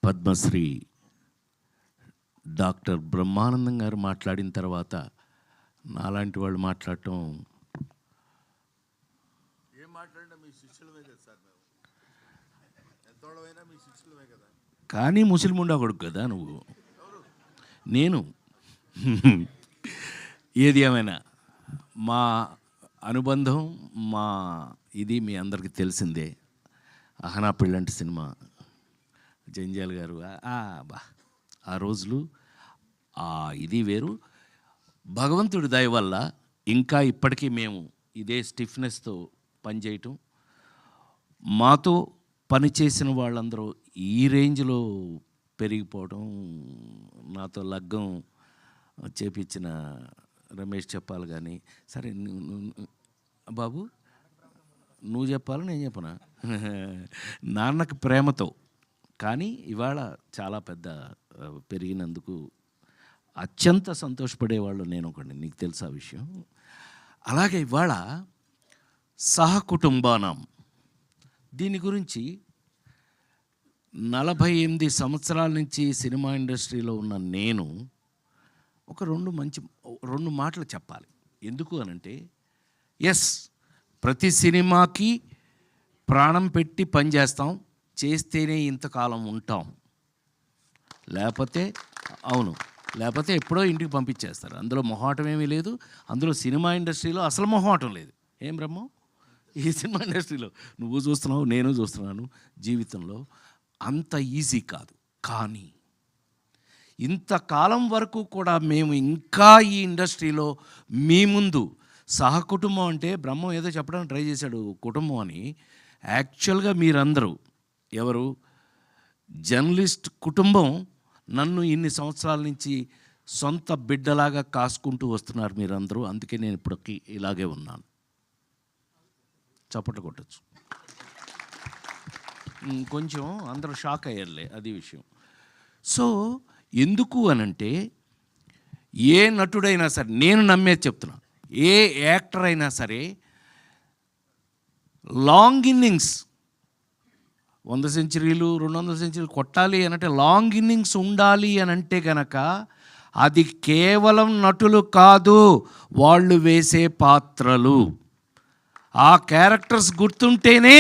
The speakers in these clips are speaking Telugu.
పద్మశ్రీ డాక్టర్ బ్రహ్మానందం గారు మాట్లాడిన తర్వాత నాలాంటి వాళ్ళు మాట్లాడటం ఏం మాట్లాడినా మీ శిష్యులమే కదా సార్, మేము ఎంతోడమైనా మీ శిష్యులమే కదా. కానీ ముస్లిముండా కొడుకు కదా నువ్వు, నేను ఏది ఏమైనా మా అనుబంధం మా ఇది మీ అందరికీ తెలిసిందే. అహనా పెళ్ళంటి సినిమా జంజాల్ గారు బా ఆ రోజులు ఇది వేరు. భగవంతుడి దయ వల్ల ఇంకా ఇప్పటికీ మేము ఇదే స్టిఫ్నెస్తో పనిచేయటం, మాతో పనిచేసిన వాళ్ళందరూ ఈ రేంజ్లో పెరిగిపోవడం, నాతో లగ్గం చేపించిన రమేష్ చెప్పాలి. కానీ సరే బాబు నువ్వు చెప్పాలి, నేను చెప్పనా? నాన్నకి ప్రేమతో. కానీ ఇవాళ చాలా పెద్ద పెరిగినందుకు అత్యంత సంతోషపడేవాళ్ళు నేను ఒకటి, నీకు తెలుసా విషయం. అలాగే ఇవాళ సహకుటుంబానం దీని గురించి 48 సంవత్సరాల నుంచి సినిమా ఇండస్ట్రీలో ఉన్న నేను ఒక రెండు మాటలు చెప్పాలి. ఎందుకు అనంటే, ఎస్, ప్రతి సినిమాకి ప్రాణం పెట్టి పనిచేస్తాం, చేస్తేనే ఇంతకాలం ఉంటాం, లేకపోతే ఎప్పుడో ఇంటికి పంపించేస్తారు. అందులో మొహాటం ఏమీ లేదు. అందులో సినిమా ఇండస్ట్రీలో అసలు మొహాటం లేదు. ఏం బ్రహ్మం, ఈ సినిమా ఇండస్ట్రీలో నువ్వు చూస్తున్నావు, నేను చూస్తున్నాను, జీవితంలో అంత ఈజీ కాదు. కానీ ఇంతకాలం వరకు కూడా మేము ఇంకా ఈ ఇండస్ట్రీలో మీ ముందు సహకుటుంబం అంటే, బ్రహ్మం ఏదో చెప్పడానికి ట్రై చేశాడు కుటుంబం అని. యాక్చువల్గా మీరందరూ ఎవరు, జర్నలిస్ట్ కుటుంబం నన్ను ఇన్ని సంవత్సరాల నుంచి సొంత బిడ్డలాగా కాసుకుంటూ వస్తున్నారు మీరందరూ. అందుకే నేను ఇప్పటికీ ఇలాగే ఉన్నాను. చప్పట్లు కొట్టచ్చు. కొంచెం అందరూ షాక్ అయ్యారులే, అది విషయం. సో ఎందుకు అనంటే, ఏ నటుడైనా సరే, నేను నమ్మేది చెప్తున్నా, ఏ యాక్టర్ అయినా సరే లాంగ్ ఇన్నింగ్స్ 100 సెంచరీలు 200 సెంచరీలు కొట్టాలి అనంటే లాంగ్ ఇన్నింగ్స్ ఉండాలి అనంటే కనుక అది కేవలం నటులు కాదు, వాళ్ళు వేసే పాత్రలు, ఆ క్యారెక్టర్స్ గుర్తుంటేనే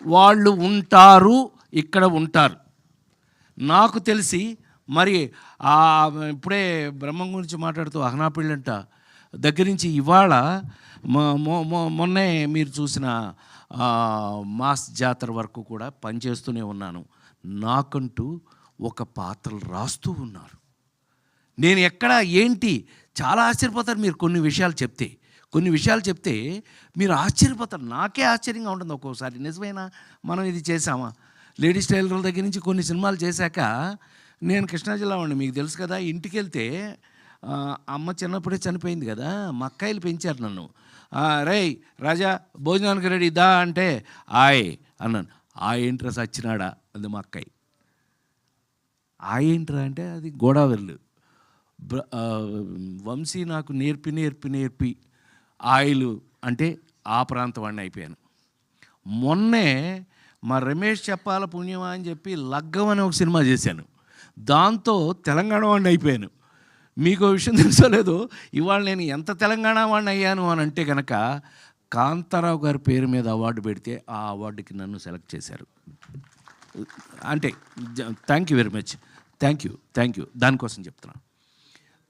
వాళ్ళు ఉంటారు, ఇక్కడ ఉంటారు. నాకు తెలిసి మరి ఇప్పుడే బ్రహ్మం గురించి మాట్లాడుతూ అహనా పెళ్ళంట దగ్గర నుంచి ఇవాళ మొన్నే మీరు చూసిన మాస్ జాతర వరకు కూడా పనిచేస్తూనే ఉన్నాను. నాకంటూ ఒక పాత్రలు రాస్తూ ఉన్నారు. నేను ఎక్కడ ఏంటి చాలా ఆశ్చర్యపోతారు మీరు కొన్ని విషయాలు చెప్తే మీరు ఆశ్చర్యపోతారు. నాకే ఆశ్చర్యంగా ఉంటుంది ఒక్కోసారి. నిజమైనా మనం ఇది చేసామా? లేడీస్ టైలర్ల దగ్గర నుంచి కొన్ని సినిమాలు చేశాక, నేను కృష్ణా జిల్లా వాడిని, మీకు తెలుసు కదా. ఇంటికి వెళ్తే అమ్మ చిన్నప్పుడే చనిపోయింది కదా, మా అక్కాయిలు పెంచారు నన్ను. రేయ్ రాజా భోజనానికి రెడీ దా అంటే అన్నాను. ఏంట్రా సచ్చినాడా అది మా అక్కాయి. ఏంట్రా అంటే అది గోదావరిలు. వంశీ నాకు నేర్పి ఆయిల్ అంటే ఆ ప్రాంతం వాడిని అయిపోయాను. మొన్నే మా రమేష్ చెప్పాల పుణ్యమా అని చెప్పి లగ్గం అనే ఒక సినిమా చేశాను, దాంతో తెలంగాణ వాడిని అయిపోయాను. మీకు విషయం తెలుసోలేదో, ఇవాళ నేను ఎంత తెలంగాణ వాడిని అయ్యాను అని అంటే కనుక, కాంతారావు గారి పేరు మీద అవార్డు పెడితే ఆ అవార్డుకి నన్ను సెలెక్ట్ చేశారు. అంటే thank you very much, thank you. దానికోసం చెప్తున్నాను.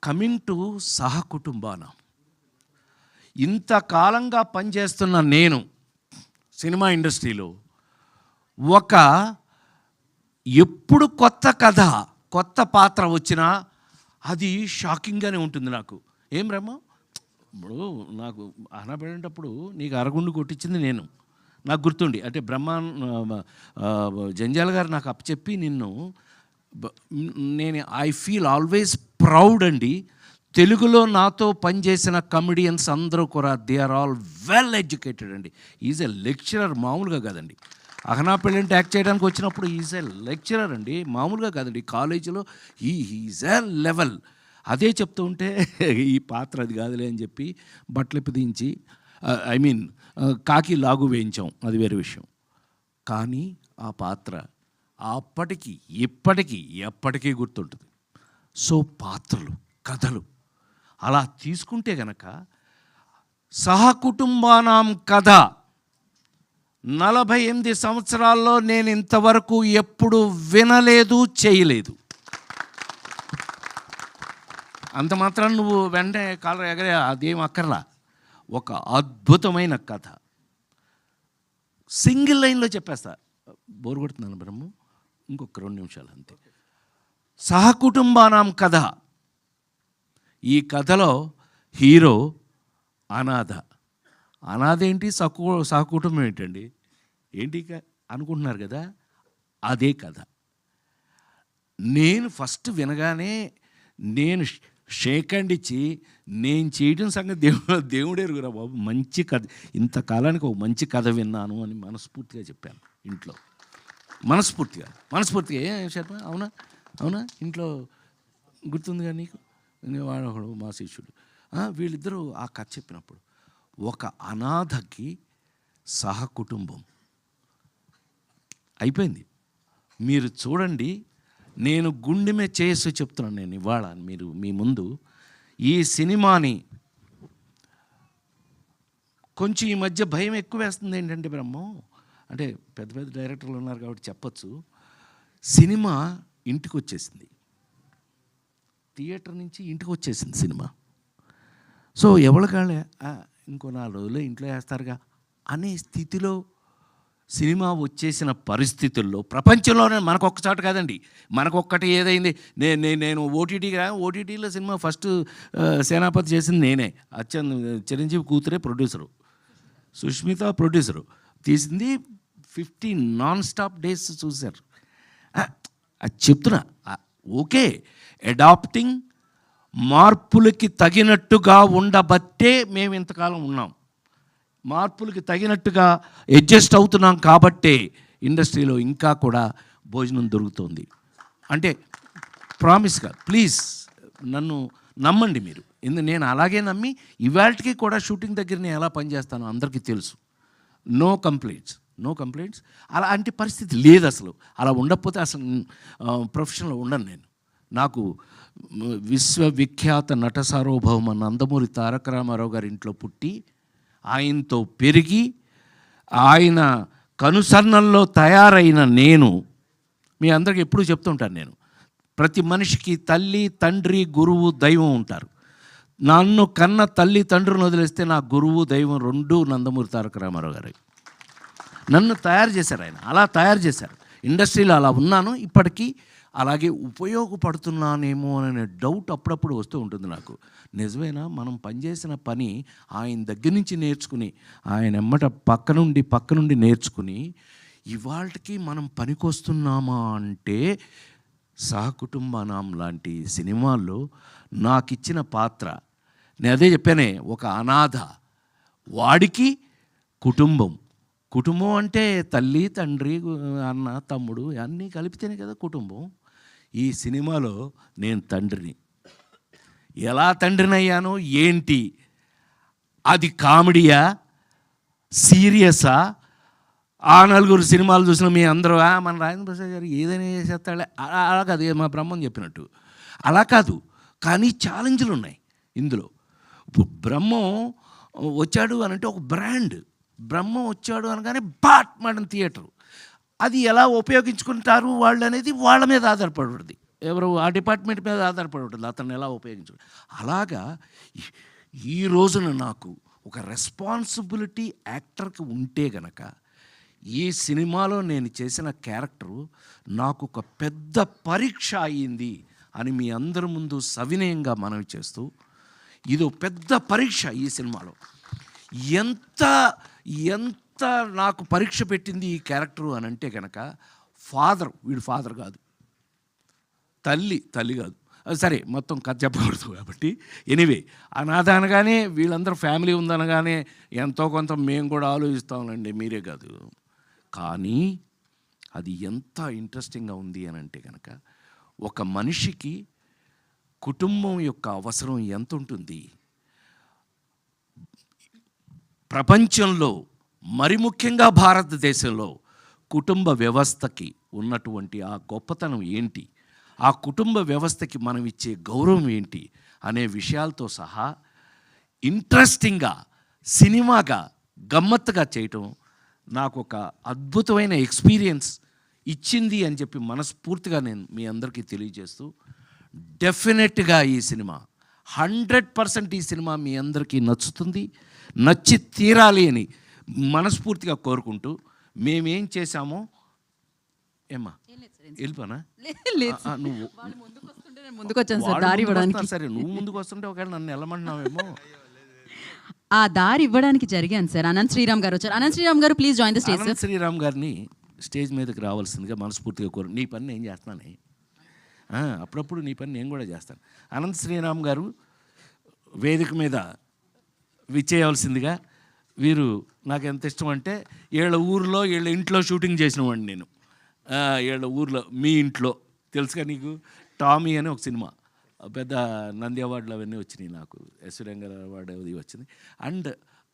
కమింగ్ టు సహకుటుంబాన, ఇంతకాలంగా పనిచేస్తున్న నేను సినిమా ఇండస్ట్రీలో ఎప్పుడు కొత్త కథ కొత్త పాత్ర వచ్చినా అది షాకింగ్గానే ఉంటుంది నాకు. ఏం బ్రహ్మ, ఇప్పుడు నాకు అనబడేటప్పుడు నీకు అరగుండు కొట్టించింది నేను, నాకు గుర్తుండి. అంటే జంజాల గారు నాకు అప్పచెప్పి నేను ఐ ఫీల్ ఆల్వేస్ ప్రౌడ్ అండి. తెలుగులో నాతో పనిచేసిన కమెడియన్స్ అందరూ కూడా they are all well educated అండి. ఈజ్ ఎ లెక్చరర్, మామూలుగా కాదండి. అహనా పెళ్ళంటే యాక్ట్ చేయడానికి వచ్చినప్పుడు ఈజ్ ఎ లెక్చరర్ అండి, మామూలుగా కాదండి. కాలేజీలో ఈజ్ ఎ లెవెల్. అదే చెప్తూ ఉంటే ఈ పాత్ర అది కాదులే అని చెప్పి బట్టలు దించి కాకి లాగు వేయించాం, అది వేరే విషయం. కానీ ఆ పాత్ర అప్పటికి ఇప్పటికీ ఎప్పటికీ గుర్తుంటుంది. సో పాత్రలు, కథలు అలా తీసుకుంటే గనక సహకుటుంబానాం కథ 48 సంవత్సరాల్లో నేను ఇంతవరకు ఎప్పుడు వినలేదు, చేయలేదు. అంత మాత్రం నువ్వు వెంటనే కాలర్ ఎగరే అదేం అక్కర్లా. ఒక అద్భుతమైన కథ సింగిల్ లైన్లో చెప్పేస్తా. బోరు కొడుతున్నాను బ్రహ్మ, ఇంకొక 2 నిమిషాలు అంతే. సహకుటుంబానాం కథ. ఈ కథలో హీరో అనాథ. అనాథ ఏంటి, సహకుటుంబం ఏంటండి, ఏంటి అనుకుంటున్నారు కదా, అదే కథ. నేను ఫస్ట్ వినగానే నేను షేక్ హ్యాండ్ ఇచ్చి నేను చేయడం సంగతి దేవుడే ఎరుగురా బాబు, మంచి కథ, ఇంతకాలానికి ఒక మంచి కథ విన్నాను అని మనస్ఫూర్తిగా చెప్పాను ఇంట్లో. మనస్ఫూర్తిగా ఏం శర్మ, అవునా ఇంట్లో గుర్తుందిగా నీకు, వాడు మా శిష్యుడు, వీళ్ళిద్దరూ ఆ కథ చెప్పినప్పుడు ఒక అనాథకి సహకుటుంబం అయిపోయింది. మీరు చూడండి, నేను గుండెమే చేసి చెప్తున్నాను నేను ఇవాళ మీరు మీ ముందు. ఈ సినిమాని కొంచెం ఈ మధ్య భయం ఎక్కువ వేస్తుంది. ఏంటంటే బ్రహ్మం అంటే పెద్ద పెద్ద డైరెక్టర్లు ఉన్నారు కాబట్టి చెప్పచ్చు, సినిమా ఇంటికి వచ్చేసింది, థియేటర్ నుంచి ఇంటికి వచ్చేసింది సినిమా. సో ఎవరికాళ్ళే ఇంకో 4 రోజులు ఇంట్లో వేస్తారుగా అనే స్థితిలో సినిమా వచ్చేసిన పరిస్థితుల్లో ప్రపంచంలోనే మనకొక్కసారి కాదండి, మనకొక్కటి ఏదైంది, నేను ఓటీటీలో సినిమా ఫస్ట్ సేనాపతి చేసింది నేనే. చిరంజీవి కూతురే ప్రొడ్యూసరు, సుష్మిత ప్రొడ్యూసరు, తీసింది 50 నాన్ స్టాప్ డేస్ చూశారు. అది చెప్తున్నా. ఓకే, అడాప్టింగ్, మార్పులకి తగినట్టుగా ఉండబట్టే మేము ఇంతకాలం ఉన్నాం. మార్పులకి తగినట్టుగా అడ్జస్ట్ అవుతున్నాం కాబట్టే ఇండస్ట్రీలో ఇంకా కూడా భోజనం దొరుకుతుంది. అంటే ప్రామిస్గా ప్లీజ్ నన్ను నమ్మండి మీరు. నేను అలాగే నమ్మి ఇవాళకి కూడా షూటింగ్ దగ్గర నేను ఎలా పనిచేస్తానో అందరికీ తెలుసు. No complaints. అలాంటి పరిస్థితి లేదు అసలు. అలా ఉండకపోతే అసలు ప్రొఫెషన్లో ఉండను నేను. నాకు విశ్వవిఖ్యాత నట సార్వభౌమ నందమూరి తారక రామారావు గారి ఇంట్లో పుట్టి ఆయనతో పెరిగి ఆయన కనుసన్నల్లో తయారైన నేను మీ అందరికీ ఎప్పుడూ చెప్తుంటాను, నేను ప్రతి మనిషికి తల్లి, తండ్రి, గురువు, దైవం ఉంటారు. నన్ను కన్న తల్లి తండ్రిని వదిలేస్తే నా గురువు, దైవం 2 నందమూరి తారక రామారావు గారు. నన్ను తయారు చేశారు ఆయన, అలా తయారు చేశారు. ఇండస్ట్రీలో అలా ఉన్నాను, ఇప్పటికీ అలాగే ఉపయోగపడుతున్నానేమో అనే డౌట్ అప్పుడప్పుడు వస్తూ ఉంటుంది నాకు. నిజమేనా, మనం పనిచేసిన పని ఆయన దగ్గర నుంచి నేర్చుకుని, ఆయన ఎమ్మట పక్క నుండి నేర్చుకుని ఇవాళకి మనం పనికొస్తున్నామా అంటే సహకుటుంబానాం లాంటి సినిమాల్లో నాకు ఇచ్చిన పాత్ర, నేను అదే చెప్పానే, ఒక అనాథ వాడికి కుటుంబం అంటే తల్లి, తండ్రి, అన్న, తమ్ముడు అన్నీ కలిపితేనే కదా కుటుంబం. ఈ సినిమాలో నేను తండ్రిని. ఎలా తండ్రిని అయ్యానో ఏంటి, అది కామెడీయా, సీరియసా? ఆ 4 సినిమాలు చూసిన మీ అందరూ మన రాజేంద్ర ప్రసాద్ గారు ఏదైనా చేసేస్తాడే, అలా కాదు, మా బ్రహ్మం చెప్పినట్టు అలా కాదు. కానీ ఛాలెంజ్లు ఉన్నాయి ఇందులో. ఇప్పుడు బ్రహ్మం వచ్చాడు అని అంటే ఒక బ్రాండ్. బ్రహ్మం వచ్చాడు అనగానే బాట్ మేడం థియేటరు. అది ఎలా ఉపయోగించుకుంటారు వాళ్ళు అనేది వాళ్ళ మీద ఆధారపడి ఉంటుంది, ఎవరు ఆ డిపార్ట్మెంట్ మీద ఆధారపడి ఉంటుంది, అతన్ని ఎలా ఉపయోగించు. అలాగా ఈ రోజున నాకు ఒక రెస్పాన్సిబిలిటీ యాక్టర్కి ఉంటే గనక ఈ సినిమాలో నేను చేసిన క్యారెక్టరు నాకు ఒక పెద్ద పరీక్ష అయ్యింది అని మీ అందరి ముందు సవినయంగా మనవి చేస్తూ, ఇది పెద్ద పరీక్ష ఈ సినిమాలో. ఎంత నాకు పరీక్ష పెట్టింది ఈ క్యారెక్టరు అని అంటే కనుక, వీడు ఫాదర్ కాదు, తల్లి కాదు, సరే మొత్తం కథ చెప్పకూడదు కాబట్టి ఎనీవే, అనాథ అనగానే వీళ్ళందరూ ఫ్యామిలీ ఉందనగానే ఎంతో కొంత మేము కూడా ఆలోచిస్తామండి, మీరే కాదు. కానీ అది ఎంత ఇంట్రెస్టింగ్గా ఉంది అని అంటే కనుక, ఒక మనిషికి కుటుంబం యొక్క అవసరం ఎంత ఉంటుంది, ప్రపంచంలో మరి ముఖ్యంగా భారతదేశంలో కుటుంబ వ్యవస్థకి ఉన్నటువంటి ఆ గొప్పతనం ఏంటి, ఆ కుటుంబ వ్యవస్థకి మనం ఇచ్చే గౌరవం ఏంటి అనే విషయాలతో సహా ఇంట్రెస్టింగ్గా సినిమాగా గమ్మత్తుగా చేయటం నాకు ఒక అద్భుతమైన ఎక్స్పీరియన్స్ ఇచ్చింది అని చెప్పి మనస్ఫూర్తిగా నేను మీ అందరికీ తెలియజేస్తూ, డెఫినెట్గా ఈ సినిమా 100% ఈ సినిమా మీ అందరికీ నచ్చుతుంది, నచ్చి తీరాలి అని మనస్ఫూర్తిగా కోరుకుంటూ మేమేం చేశామో ఏమ్మా వెళ్ళిపోనా నువ్వు ముందుకు వచ్చాను సార్ వాళ్ళు దారి ముందుకు ఇవ్వడానికి. వస్తున్నారు, సరే నువ్వు ముందుకు వస్తుంటే ఒకవేళ నన్ను వెళ్ళమంటున్నావేమో. ఆ దారి ఇవ్వడానికి జరిగాను సార్. అనంత్ శ్రీరామ్ గారు వచ్చారు. అనంత్ శ్రీరామ్ గారు please join the stage Anant sir. Sriram గారిని స్టేజ్ మీదకి రావాల్సిందిగా మనస్ఫూర్తిగా కోరు. నీ పని నేను చేస్తున్నానే, అప్పుడప్పుడు నీ పని నేను కూడా చేస్తాను. అనంత్ శ్రీరామ్ గారు వేదిక మీద విచ్చేయవలసిందిగా. వీరు నాకు ఎంత ఇష్టం అంటే వీళ్ళ ఊర్లో వీళ్ళ ఇంట్లో షూటింగ్ చేసిన వాడిని నేను. వీళ్ళ ఊర్లో మీ ఇంట్లో తెలుసుగా నీకు, టామీ అని ఒక సినిమా పెద్ద నంది అవార్డులు అవన్నీ వచ్చినాయి, నాకు ఎస్ రంగ అవార్డు అది వచ్చింది. అండ్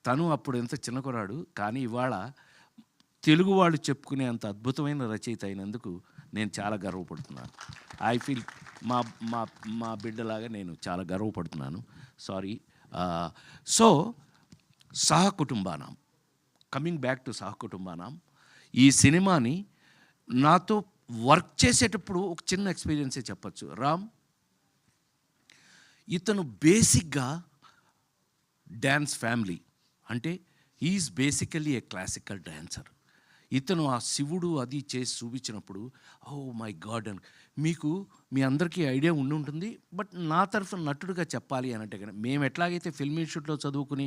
తను అప్పుడు ఎంత చిన్న కురాడు, కానీ ఇవాళ తెలుగు వాళ్ళు చెప్పుకునే అంత అద్భుతమైన రచయిత అయినందుకు నేను చాలా గర్వపడుతున్నాను. ఐ ఫీల్ మా మా మా బిడ్డలాగా నేను చాలా గర్వపడుతున్నాను. Sorry. So Sahakutumbanam, coming back to Sahakutumbanam, ఈ సినిమాని నాతో వర్క్ చేసేటప్పుడు ఒక చిన్న ఎక్స్పీరియన్సే చెప్పచ్చు. రామ్ ఇతను బేసిక్గా డ్యాన్స్ ఫ్యామిలీ, అంటే is basically a classical dancer. ఇతను ఆ శివుడు అది చేసి చూపించినప్పుడు ఓ మై గాడ్ అని మీకు మీ అందరికీ ఐడియా ఉండి ఉంటుంది. బట్ నా తరఫున నటుడుగా చెప్పాలి అని అంటే కానీ, మేము ఎట్లాగైతే ఫిల్మ్ ఇన్స్టిట్యూట్లో చదువుకుని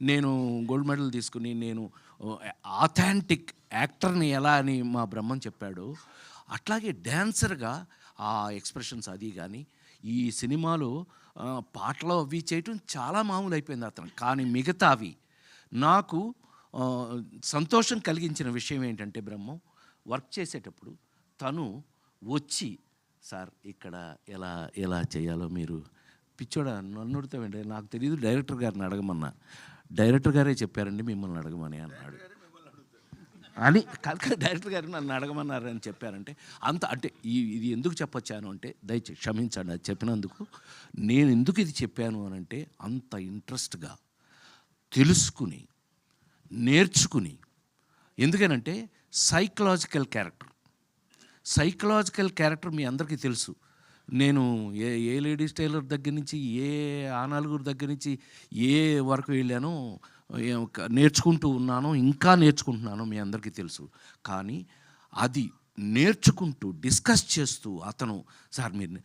నేను గోల్డ్ మెడల్ తీసుకుని నేను ఆథెంటిక్ యాక్టర్ని ఎలా అని మా బ్రహ్మం చెప్పాడో, అట్లాగే డ్యాన్సర్గా ఆ ఎక్స్ప్రెషన్స్ అది కానీ ఈ సినిమాలో పాటలు అవి చేయటం చాలా మామూలు అయిపోయింది అతను. కానీ మిగతావి నాకు సంతోషం కలిగించిన విషయం ఏంటంటే, బ్రహ్మం వర్క్ చేసేటప్పుడు తను వచ్చి సార్ ఇక్కడ ఎలా ఎలా చేయాలో మీరు పిచ్చోడా నన్ను అడుగుతామండి, నాకు తెలియదు, డైరెక్టర్ గారిని అడగమన్నా, డైరెక్టర్ గారే చెప్పారండి మిమ్మల్ని అడగమని అన్నాడు అని. డైరెక్టర్ గారు నన్ను అడగమన్నారని చెప్పారంటే అంత అంటే ఇది ఎందుకు చెప్పొచ్చాను అంటే, దయచేసి క్షమించండి అది చెప్పినందుకు. నేను ఎందుకు ఇది చెప్పాను అని అంటే, అంత ఇంట్రెస్ట్గా తెలుసుకుని నేర్చుకుని, ఎందుకనంటే సైకలాజికల్ క్యారెక్టర్ మీ అందరికీ తెలుసు. నేను ఏ లేడీస్ టైలర్ దగ్గర నుంచి ఏ ఆనాలుగురు దగ్గర నుంచి ఏ వరకు వెళ్ళానో నేర్చుకుంటూ ఉన్నాను, ఇంకా నేర్చుకుంటున్నాను, మీ అందరికీ తెలుసు. కానీ అది నేర్చుకుంటూ డిస్కస్ చేస్తూ అతను సార్ మీరు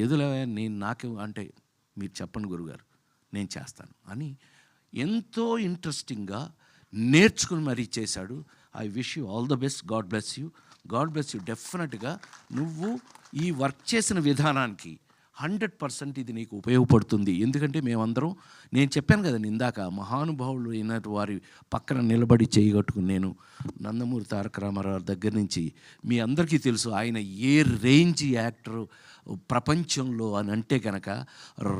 ఏదిలే నేను నాకు అంటే మీరు చెప్పండి గురుగారు నేను చేస్తాను అని ఎంతో ఇంట్రెస్టింగ్గా నేర్చుకుని మరీ చేశాడు. I wish you all the best. God bless you. డెఫినెట్గా నువ్వు ఈ వర్క్ చేసిన విధానానికి 100% ఇది నీకు ఉపయోగపడుతుంది. ఎందుకంటే మేమందరం, నేను చెప్పాను కదా ఇందాక, మహానుభావులు అయిన వారి పక్కన నిలబడి చేయగట్టుకుని నేను నందమూరి తారక రామారావు దగ్గర నుంచి మీ అందరికీ తెలుసు ఆయన ఏ రేంజ్ యాక్టర్ ప్రపంచంలో అని అంటే కనుక,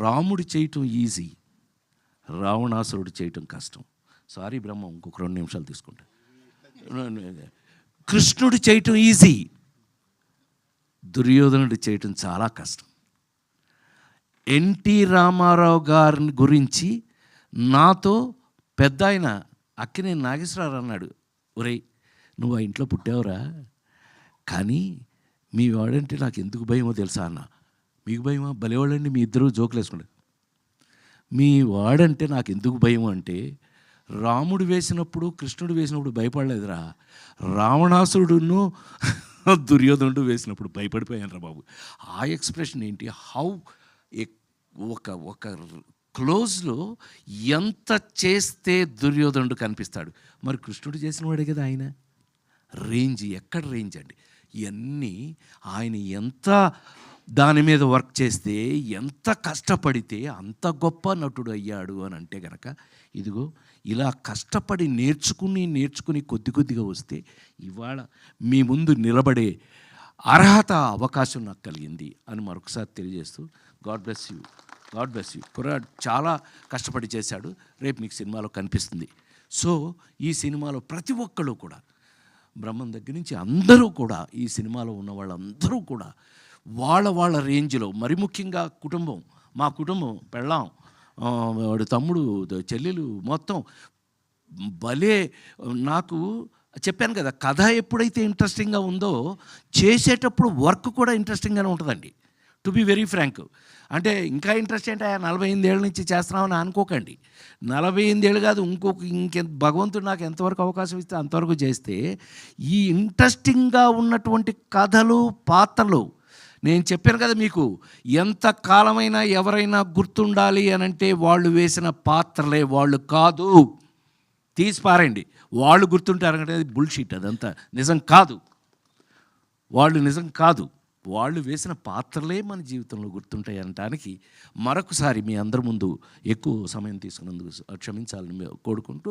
రాముడు చేయటం ఈజీ, రావణాసురుడు చేయటం కష్టం. సారీ బ్రహ్మ, ఇంకొక 2 నిమిషాలు తీసుకుంటా. కృష్ణుడు చేయటం ఈజీ, దుర్యోధనుడు చేయటం చాలా కష్టం. ఎన్టీ రామారావు గారిని గురించి నాతో పెద్ద ఆయన అక్కినేని నాగేశ్వరరావు అన్నాడు, ఒరేయ్ నువ్వు ఆ ఇంట్లో పుట్టావురా, కానీ మీ వాడంటే నాకు ఎందుకు భయమో తెలుసా అన్న. మీకు భయమా? భలేవాళ్ళండి మీ ఇద్దరు జోకులు వేసుకుంటారు. మీ వాడంటే నాకు ఎందుకు భయం అంటే, రాముడు వేసినప్పుడు కృష్ణుడు వేసినప్పుడు భయపడలేదురా, రావణాసురుడును దుర్యోధనుడు వేసినప్పుడు భయపడిపోయాను రా బాబు. ఆ ఎక్స్ప్రెషన్ ఏంటి, హౌ ఒక క్లోజ్లో ఎంత చేస్తే దుర్యోధనుడు కనిపిస్తాడు. మరి కృష్ణుడు చేసిన వాడే కదా ఆయన. రేంజ్ ఎక్కడ రేంజ్ అండి. ఇవన్నీ ఆయన ఎంత దాని మీద వర్క్ చేస్తే, ఎంత కష్టపడితే అంత గొప్ప నటుడు అయ్యాడు అని అంటే కనుక, ఇదిగో ఇలా కష్టపడి నేర్చుకుని కొద్దిగా వస్తే ఇవాళ మీ ముందు నిలబడే అర్హత అవకాశం నాకు కలిగింది అని మరొకసారి తెలియజేస్తూ, గాడ్ బ్లెస్ యూ. కుర్రాడు చాలా కష్టపడి చేశాడు, రేపు మీకు సినిమాలో కనిపిస్తుంది. సో ఈ సినిమాలో ప్రతి ఒక్కళ్ళు కూడా బ్రహ్మం దగ్గర నుంచి అందరూ కూడా, ఈ సినిమాలో ఉన్న వాళ్ళందరూ కూడా వాళ్ళ రేంజ్లో, మరి ముఖ్యంగా కుటుంబం, మా కుటుంబం, పెళ్ళాం, వాడు తమ్ముడు, చెల్లెలు, మొత్తం భలే. నాకు చెప్పాను కదా, కథ ఎప్పుడైతే ఇంట్రెస్టింగ్గా ఉందో చేసేటప్పుడు వర్క్ కూడా ఇంట్రెస్టింగ్గానే ఉంటుందండి. To be very frank. అంటే ఇంకా ఇంట్రెస్ట్ ఏంటి, 48 ఏళ్ళ నుంచి చేస్తున్నామని అనుకోకండి. 48 ఏళ్ళు కాదు, భగవంతుడు నాకు ఎంతవరకు అవకాశం ఇస్తే అంతవరకు చేస్తే, ఈ ఇంట్రెస్టింగ్గా ఉన్నటువంటి కథలు, పాత్రలు, నేను చెప్పాను కదా మీకు, ఎంత కాలమైనా ఎవరైనా గుర్తుండాలి అనంటే వాళ్ళు వేసిన పాత్రలే, వాళ్ళు కాదు. తీసి పారండి, వాళ్ళు గుర్తుంటారంటే అది బుల్షీట్, అదంతా నిజం కాదు. వాళ్ళు నిజం కాదు, వాళ్ళు వేసిన పాత్రలే మన జీవితంలో గుర్తుంటాయి అనటానికి మరొకసారి మీ అందరి ముందు ఎక్కువ సమయం తీసుకున్నందుకు క్షమించాలని కోరుకుంటూ,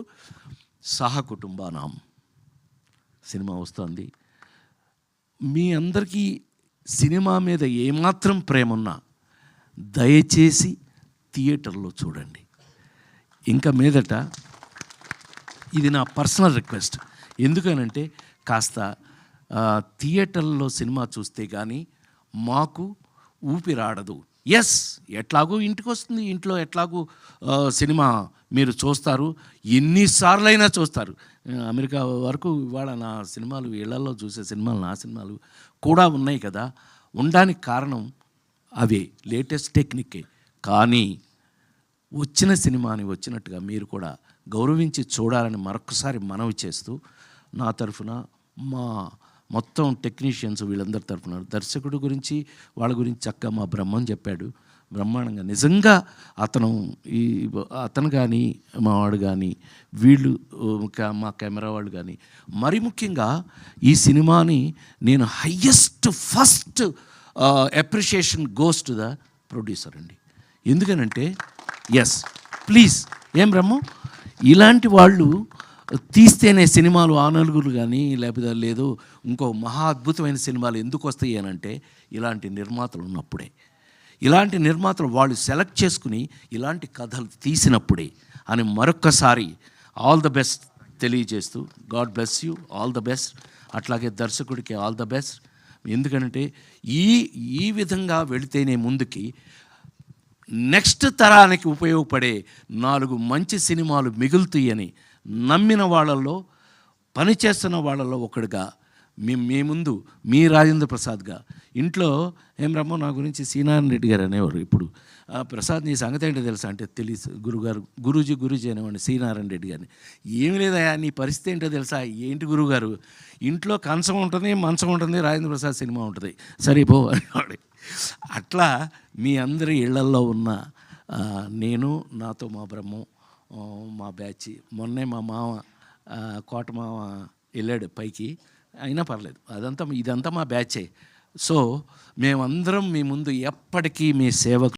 సహకుటుంబానాం సినిమా వస్తుంది. మీ అందరికీ సినిమా మీద ఏమాత్రం ప్రేమ ఉన్నా దయచేసి థియేటర్లో చూడండి. ఇంకా మీదట ఇది నా పర్సనల్ రిక్వెస్ట్. ఎందుకనంటే కాస్త థియేటర్లో సినిమా చూస్తే కానీ మాకు ఊపిరాడదు. ఎస్, ఎట్లాగూ ఇంటికి వస్తుంది, ఇంట్లో ఎట్లాగూ సినిమా మీరు చూస్తారు, ఎన్నిసార్లైనా చూస్తారు. అమెరికా వరకు ఇవాళ నా సినిమాలు, ఇళ్లలో చూసే సినిమాలు, నా సినిమాలు కూడా ఉన్నాయి కదా. ఉండడానికి కారణం అవే, లేటెస్ట్ టెక్నికే. కానీ వచ్చిన సినిమాని వచ్చినట్టుగా మీరు కూడా గౌరవించి చూడాలని మరొకసారి మనవి చేస్తూ, నా తరఫున, మా మొత్తం టెక్నీషియన్స్ వీళ్ళందరి తరఫున, దర్శకుడు గురించి వాళ్ళ గురించి చక్కగా మా బ్రహ్మం చెప్పాడు, బ్రహ్మాండంగా. నిజంగా అతను కానీ, మా వాడు కానీ, వీళ్ళు, మా కెమెరా వాళ్ళు కానీ, మరి ముఖ్యంగా ఈ సినిమాని నేను first appreciation goes to the producer అండి. ఎందుకనంటే ఎస్, ప్లీజ్, ఏం బ్రహ్మం, ఇలాంటి వాళ్ళు తీస్తేనే సినిమాలు ఆ నలుగురు కానీ, లేకపోతే లేదు ఇంకో మహా అద్భుతమైన సినిమాలు ఎందుకు వస్తాయి అనంటే ఇలాంటి నిర్మాతలు ఉన్నప్పుడే. ఇలాంటి నిర్మాతలు వాళ్ళు సెలెక్ట్ చేసుకుని ఇలాంటి కథలు తీసినప్పుడే అని మరొక్కసారి ఆల్ ద బెస్ట్ తెలియజేస్తూ, God bless you, all the best. అట్లాగే దర్శకుడికి ఆల్ ద బెస్ట్. ఎందుకంటే ఈ విధంగా వెళితేనే ముందుకి నెక్స్ట్ తరానికి ఉపయోగపడే 4 మంచి సినిమాలు మిగులుతాయని నమ్మిన వాళ్ళల్లో, పనిచేస్తున్న వాళ్ళలో ఒకడుగా మీ ముందు మీ రాజేంద్ర ప్రసాద్గా. ఇంట్లో ఏం రమ్మో నా గురించి సీనారాయణ రెడ్డి గారు అనేవారు. ఇప్పుడు ప్రసాద్ నీ సంగతి ఏంటో తెలుసా అంటే, తెలుసు గురుగారు, గురూజీ అనేవాడిని సీనారాయణ రెడ్డి గారిని. ఏమి లేదయా, నీ పరిస్థితి ఏంటో తెలుసా, ఏంటి గురుగారు, ఇంట్లో కంచం ఉంటుంది, మంచం ఉంటుంది, రాజేంద్ర ప్రసాద్ సినిమా ఉంటుంది, సరే పో అనేవాడు. అట్లా మీ అందరి ఇళ్లల్లో ఉన్న నేను, నాతో మా బ్రహ్మం, మా బ్యాచ్, మొన్నే మా మామ కోట మామ వెళ్ళాడు పైకి, అయినా పర్లేదు, ఇదంతా మా బ్యాచే. సో మేమందరం మీ ముందు ఎప్పటికీ మీ సేవకు